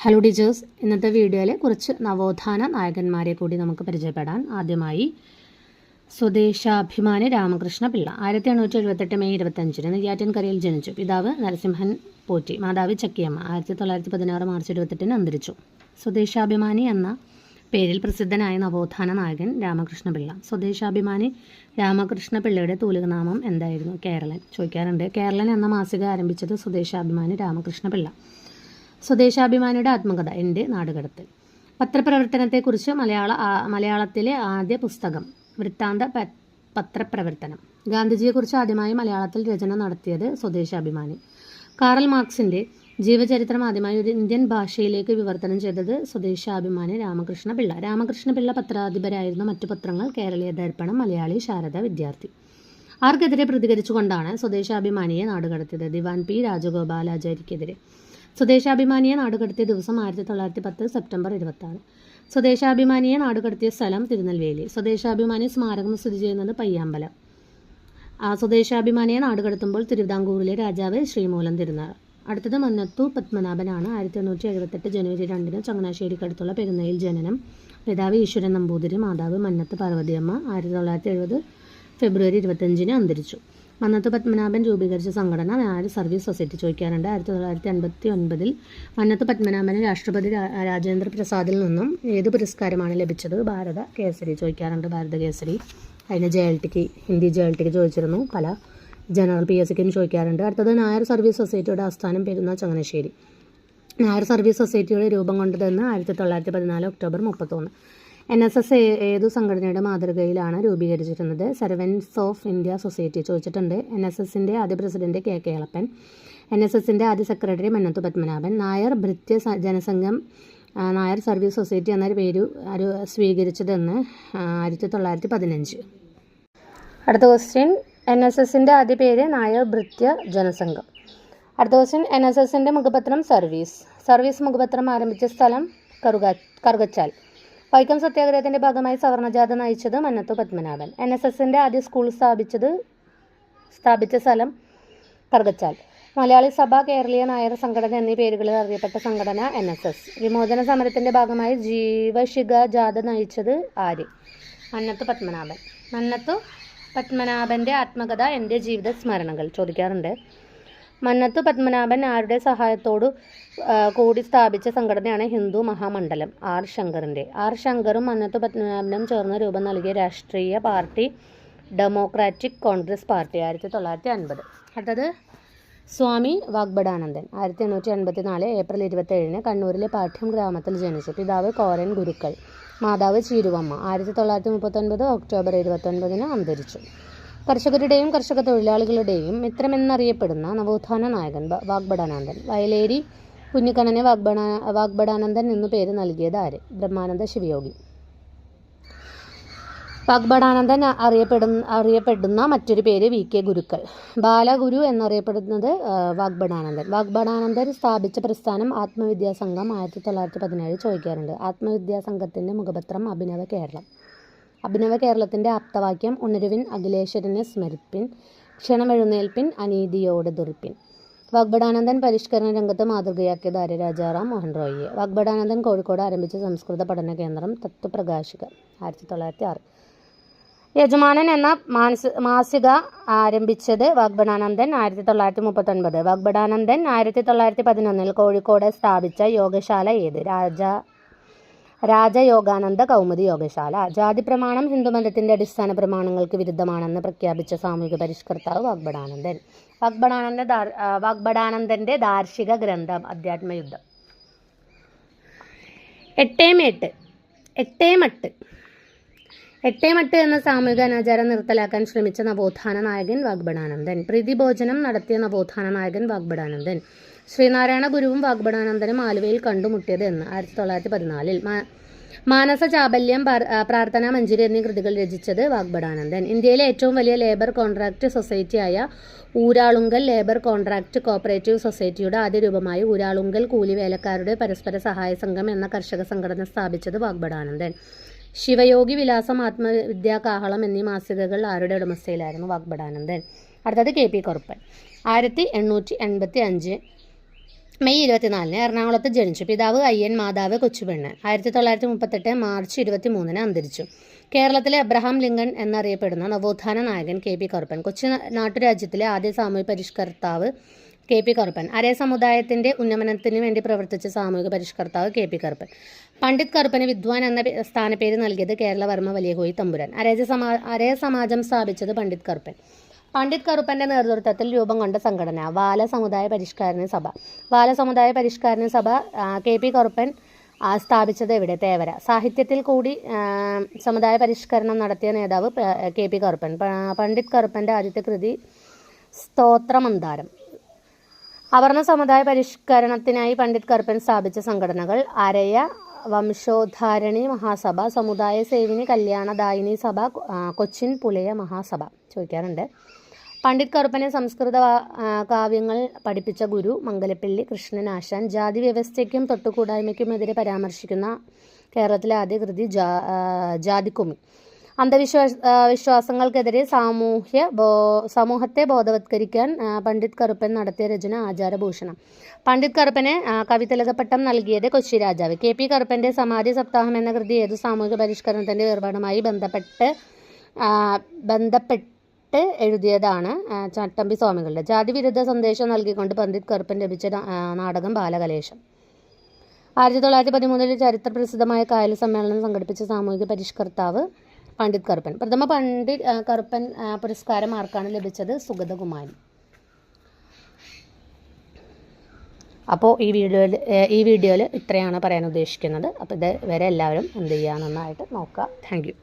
Hello teachers, ഇന്നത്തെ വീഡിയോയിൽ കുറച്ച് നവോത്ഥാന നായകന്മാരെ കൂടി നമുക്ക് പരിചയപ്പെടാൻ. ആദ്യമായി സ്വദേശാഭിമാനി രാമകൃഷ്ണ പിള്ള 1878 മെയ് 25 നെയ്യാറ്റിൻകരയിൽ ജനിച്ചു. പിതാവ് നരസിംഹൻ പോറ്റി, മാതാവ് ചക്കിയമ്മ. 1916 മാർച്ച് 28 അന്തരിച്ചു. സ്വദേശാഭിമാനി എന്ന പേരിൽ പ്രസിദ്ധനായ നവോത്ഥാന നായകൻ രാമകൃഷ്ണ പിള്ള. സ്വദേശാഭിമാനി രാമകൃഷ്ണ പിള്ളയുടെ തൂലികനാമം എന്തായിരുന്നു? കേരളൻ ചോദിക്കാറുണ്ട്. കേരളൻ എന്ന മാസിക ആരംഭിച്ചത് സ്വദേശാഭിമാനി രാമകൃഷ്ണ പിള്ള. സ്വദേശാഭിമാനിയുടെ ആത്മകഥ എൻ്റെ നാടുകടത്തൽ. പത്രപ്രവർത്തനത്തെക്കുറിച്ച് മലയാളത്തിലെ ആദ്യ പുസ്തകം വൃത്താന്ത പത്രപ്രവർത്തനം. ഗാന്ധിജിയെക്കുറിച്ച് ആദ്യമായി മലയാളത്തിൽ രചന നടത്തിയത് സ്വദേശാഭിമാനി. കാറൽ മാർക്സിൻ്റെ ജീവചരിത്രം ആദ്യമായി ഒരു ഇന്ത്യൻ ഭാഷയിലേക്ക് വിവർത്തനം ചെയ്തത് സ്വദേശാഭിമാനി രാമകൃഷ്ണ പിള്ള. രാമകൃഷ്ണ പിള്ള പത്രാധിപരായിരുന്ന മറ്റു പത്രങ്ങൾ കേരളീയ ദർപ്പണം, മലയാളി, ശാരദ, വിദ്യാർത്ഥി. ആർക്കെതിരെ പ്രതികരിച്ചുകൊണ്ടാണ് സ്വദേശാഭിമാനിയെ നാടുകടത്തിയത്? ദിവാൻ പി രാജഗോപാലാചാരിക്കെതിരെ. സ്വദേശാഭിമാനിയെ നാടുകടത്തിയ ദിവസം 1910 സെപ്റ്റംബർ 26. സ്വദേശാഭിമാനിയെ നാടുകടത്തിയ സ്ഥലം തിരുനെൽവേലി. സ്വദേശാഭിമാനി സ്മാരകം സ്ഥിതി ചെയ്യുന്നത് പയ്യാമ്പലം. സ്വദേശാഭിമാനിയെ നാടുകടത്തുമ്പോൾ തിരുവിതാംകൂറിലെ രാജാവ് ശ്രീമൂലം തിരുനാൾ. അടുത്തത് മന്നത്തു പത്മനാഭനാണ്. 1878 ജനുവരി 2 ചങ്ങനാശ്ശേരിക്കടുത്തുള്ള പെരുന്നയിൽ ജനനം. പിതാവ് ഈശ്വരൻ നമ്പൂതിരി, മാതാവ് മന്നത്ത് പാർവതിയമ്മ. 1970 ഫെബ്രുവരി 25 അന്തരിച്ചു. മന്നത്ത് പത്മനാഭൻ രൂപീകരിച്ച സംഘടന നായർ സർവീസ് സൊസൈറ്റി ചോദിക്കാറുണ്ട്. 1959 മന്നത്ത് പത്മനാഭന് രാഷ്ട്രപതി രാജേന്ദ്ര പ്രസാദിൽ നിന്നും ഏത് പുരസ്കാരമാണ് ലഭിച്ചത്? ഭാരത കേസരി ചോദിക്കാറുണ്ട്. ഭാരത കേസരി. അതിന് JLTക്ക് ഹിന്ദി JLTക്ക് ചോദിച്ചിരുന്നു. പല ജനറൽ PSCക്കും ചോദിക്കാറുണ്ട്. അടുത്തത് നായർ സർവീസ് സൊസൈറ്റിയുടെ ആസ്ഥാനം പെരുന്ന ചങ്ങനാശ്ശേരി. നായർ സർവീസ് സൊസൈറ്റിയുടെ രൂപം കൊണ്ടതെന്ന് 1914 ഒക്ടോബർ 31. NSS ഏതു സംഘടനയുടെ മാതൃകയിലാണ് രൂപീകരിച്ചിരുന്നത്? സർവൻസ് ഓഫ് ഇന്ത്യ സൊസൈറ്റി ചോദിച്ചിട്ടുണ്ട്. NSSൻ്റെ ആദ്യ പ്രസിഡന്റ് KK എളപ്പൻ. NSSൻ്റെ ആദ്യ സെക്രട്ടറി മന്നത്തു പത്മനാഭൻ. നായർ ഭൃത്യ ജനസംഘം നായർ സർവീസ് സൊസൈറ്റി എന്ന പേര് സ്വീകരിച്ചതെന്ന് 1915. അടുത്ത ക്വസ്റ്റ്യൻ, NSSൻ്റെ ആദ്യ പേര് നായർ ഭൃത്യ ജനസംഘം. അടുത്ത ക്വസ്റ്റ്യൻ, NSSൻ്റെ മുഖപത്രം സർവീസ് മുഖപത്രം ആരംഭിച്ച സ്ഥലം കറുകച്ചാൽ. വൈക്കം സത്യാഗ്രഹത്തിന്റെ ഭാഗമായി സവർണജാഥ നയിച്ചത് മന്നത്തു പത്മനാഭൻ. NSSൻ്റെ ആദ്യ സ്കൂൾ സ്ഥാപിച്ച സ്ഥലം കറുകച്ചാൽ. മലയാളി സഭ, കേരളീയ നായർ സംഘടന എന്നീ പേരുകളിൽ അറിയപ്പെട്ട സംഘടന NSS. വിമോചന സമരത്തിന്റെ ഭാഗമായി ജീവശിഖ ജാഥ നയിച്ചത് ആര്? മന്നത്തു പത്മനാഭൻ. മന്നത്തു പത്മനാഭന്റെ ആത്മകഥ എൻ്റെ ജീവിത സ്മരണകൾ ചോദിക്കാറുണ്ട്. മന്നത്തു പത്മനാഭൻ ആരുടെ സഹായത്തോടു കൂടി സ്ഥാപിച്ച സംഘടനയാണ് ഹിന്ദു മഹാമണ്ഡലം? R. ശങ്കറിൻ്റെ. R. ശങ്കറും മന്നത്തു പത്മനാഭനും ചേർന്ന് രൂപം നൽകിയ രാഷ്ട്രീയ പാർട്ടി ഡെമോക്രാറ്റിക് കോൺഗ്രസ് പാർട്ടി. 1950. അടുത്തത് സ്വാമി വാഗ്ബടാനന്ദൻ. 1884 ഏപ്രിൽ 27 കണ്ണൂരിലെ പാഠ്യം ഗ്രാമത്തിൽ ജനിച്ചു. പിതാവ് കോരൻ ഗുരുക്കൾ, മാതാവ് ചീരുവമ്മ. 1939 ഒക്ടോബർ 29 അന്തരിച്ചു. കർഷകരുടെയും കർഷക തൊഴിലാളികളുടെയും മിത്രമെന്നറിയപ്പെടുന്ന നവോത്ഥാന നായകൻ വാഗ്ബടാനന്ദൻ. വയലേരി കുഞ്ഞിക്കണ്ണനെ വാഗ്ബടാനന്ദൻ എന്നു പേര് നൽകിയത് ആര്? ബ്രഹ്മാനന്ദ ശിവയോഗി. വാഗ്ബടാനന്ദൻ അറിയപ്പെടുന്ന മറ്റൊരു പേര് VK ഗുരുക്കൾ. ബാലഗുരു എന്നറിയപ്പെടുന്നത് വാഗ്ബടാനന്ദൻ. വാഗ്ബടാനന്ദൻ സ്ഥാപിച്ച പ്രസ്ഥാനം ആത്മവിദ്യാസംഘം. 1917 ചോദിക്കാറുണ്ട്. ആത്മവിദ്യാസംഘത്തിൻ്റെ മുഖപത്രം അഭിനവ കേരളം. അഭിനവ കേരളത്തിൻ്റെ ആപ്തവാക്യം ഉണരുവിൻ അഖിലേശ്വരനെ സ്മരിപ്പിൻ, ക്ഷണമെഴുന്നേൽപ്പിൻ അനീതിയോട് ദുർപ്പിൻ. വാഗ്ബടാനന്ദൻ പരിഷ്കരണ രംഗത്ത് മാതൃകയാക്കിയത് ആര്? രാജാറാം മോഹൻ റോയിയെ. വാഗ്ബടാനന്ദൻ കോഴിക്കോട് ആരംഭിച്ച സംസ്കൃത പഠന കേന്ദ്രം തത്വപ്രകാശിക. 1906. യജമാനൻ എന്ന മാസിക ആരംഭിച്ചത് വാഗ്ബടാനന്ദൻ. 1939. വാഗ്ബടാനന്ദൻ 1911 കോഴിക്കോട് സ്ഥാപിച്ച യോഗശാല ഏത്? രാജയോഗാനന്ദ കൗമുദി യോഗശാല. ജാതി പ്രമാണം ഹിന്ദുമതത്തിന്റെ അടിസ്ഥാന പ്രമാണങ്ങൾക്ക് വിരുദ്ധമാണെന്ന് പ്രഖ്യാപിച്ച സാമൂഹിക പരിഷ്കർത്താവ് വാഗ്ബടാനന്ദൻ. വാഗ്ബടാനന്ദന്റെ ദാർശിക ഗ്രന്ഥം അധ്യാത്മയുദ്ധം. എട്ടേമട്ട് എന്ന സാമൂഹിക അനാചാരം നിർത്തലാക്കാൻ ശ്രമിച്ച നവോത്ഥാന നായകൻ വാഗ്ബടാനന്ദൻ. പ്രീതിഭോജനം നടത്തിയ നവോത്ഥാന നായകൻ വാഗ്ബടാനന്ദൻ. ശ്രീനാരായണ ഗുരുവും വാഗ്ബടാനന്ദനും ആലുവയിൽ കണ്ടുമുട്ടിയത് എന്ന്? 1914. മാനസ ചാബല്യം, പ്രാർത്ഥന മഞ്ജരി എന്നീ കൃതികൾ രചിച്ചത് വാഗ്ബടാനന്ദൻ. ഇന്ത്യയിലെ ഏറ്റവും വലിയ ലേബർ കോൺട്രാക്ട് സൊസൈറ്റിയായ ഊരാളുങ്കൽ ലേബർ കോൺട്രാക്ട് കോപ്പറേറ്റീവ് സൊസൈറ്റിയുടെ ആദ്യ രൂപമായി ഊരാളുങ്കൽ കൂലി വേലക്കാരുടെ പരസ്പര സഹായ സംഘം എന്ന കർഷക സംഘടന സ്ഥാപിച്ചത് വാഗ്ബടാനന്ദൻ. ശിവയോഗി വിലാസം, ആത്മവിദ്യാ കാഹളം എന്നീ മാസികകൾ ആരുടെ ഉടമസ്ഥയിലായിരുന്നു? വാഗ്ബടാനന്ദൻ. അടുത്തത് KP കുറുപ്പൻ. 1885 മെയ് 24 എറണാകുളത്ത് ജനിച്ചു. പിതാവ് അയ്യൻ, മാതാവ് കൊച്ചുപെണ്ണ്. 1938 മാർച്ച് 23 അന്തരിച്ചു. കേരളത്തിലെ അബ്രഹാം ലിങ്കൺ എന്നറിയപ്പെടുന്ന നവോത്ഥാന നായകൻ കെ.പി. കറുപ്പൻ. കൊച്ചി നാട്ടുരാജ്യത്തിലെ ആദ്യ സാമൂഹ്യ പരിഷ്കർത്താവ് കെ.പി. കറുപ്പൻ. അരേ സമുദായത്തിന്റെ ഉന്നമനത്തിന് വേണ്ടി പ്രവർത്തിച്ച സാമൂഹിക പരിഷ്കർത്താവ് കെ.പി. കറുപ്പൻ. പണ്ഡിറ്റ് കറുപ്പന് വിദ്വാൻ എന്ന സ്ഥാനപ്പേര് നൽകിയത് കേരളവർമ്മ വലിയകോയി തമ്പുരാൻ. അരേ സമാജം സ്ഥാപിച്ചത് പണ്ഡിറ്റ് കറുപ്പൻ. പണ്ഡിറ്റ് കറുപ്പന്റെ നേതൃത്വത്തിൽ രൂപം കൊണ്ട സംഘടന വാല സമുദായ പരിഷ്കരണ സഭ. വാല സമുദായ പരിഷ്കരണ സഭ കെ.പി. കറുപ്പൻ സ്ഥാപിച്ചത് എവിടെ? തേവര. സാഹിത്യത്തിൽ കൂടി സമുദായ പരിഷ്കരണം നടത്തിയ നേതാവ് കെ.പി. കറുപ്പൻ. പണ്ഡിറ്റ് കറുപ്പന്റെ ആദ്യത്തെ കൃതി സ്തോത്രമന്ദാരം. അവർണ സമുദായ പരിഷ്കരണത്തിനായി പണ്ഡിറ്റ് കറുപ്പൻ സ്ഥാപിച്ച സംഘടനകൾ അരയ വംശോദ്ധാരണി മഹാസഭ, സമുദായ സേവിനി കല്യാണദായിനി സഭ, കൊച്ചിൻ പുലയ മഹാസഭ. ചോദിക്കാറുണ്ട്. പണ്ഡിറ്റ് കറുപ്പനെ സംസ്കൃത കാവ്യങ്ങൾ പഠിപ്പിച്ച ഗുരു മംഗലപ്പള്ളി കൃഷ്ണനാശാൻ. ജാതി വ്യവസ്ഥയ്ക്കും തൊട്ടുകൂടായ്മയ്ക്കുമെതിരെ പരാമർശിക്കുന്ന കേരളത്തിലെ ആദ്യ കൃതി ജാതിക്കുമ്മി. വിശ്വാസങ്ങൾക്കെതിരെ സമൂഹത്തെ ബോധവത്കരിക്കാൻ പണ്ഡിറ്റ് കറുപ്പൻ നടത്തിയ രചന ആചാരഭൂഷണം. പണ്ഡിറ്റ് കറുപ്പന് കവിതിലകപ്പട്ടം നൽകിയത് കൊച്ചി രാജാവ്. കെ.പി. കറുപ്പന്റെ സമാധി സപ്താഹം എന്ന കൃതി ഏതു സാമൂഹിക പരിഷ്കരണത്തിന്റെ വേർപാടുമായി ബന്ധപ്പെട്ട് എഴുതിയതാണ്? ചട്ടമ്പി സ്വാമികളുടെ. ജാതിവിരുദ്ധ സന്ദേശം നൽകിക്കൊണ്ട് പണ്ഡിറ്റ് കറുപ്പൻ രചിച്ച നാടകം ബാലകലേശം. 1913 ചരിത്രപ്രസിദ്ധമായ കായൽ സമ്മേളനം സംഘടിപ്പിച്ച സാമൂഹിക പരിഷ്കർത്താവ് പണ്ഡിറ്റ് കറുപ്പൻ. പ്രഥമ പണ്ഡിറ്റ് കറുപ്പൻ പുരസ്കാരം ആർക്കാണ് ലഭിച്ചത്? സുഗതകുമാരി. അപ്പോൾ ഈ വീഡിയോയിൽ ഇത്രയാണ് പറയാൻ ഉദ്ദേശിക്കുന്നത്. അപ്പോൾ ഇത് വരെ എല്ലാവരും എന്ത് ചെയ്യുക, നന്നായിട്ട് നോക്കുക. Thank you.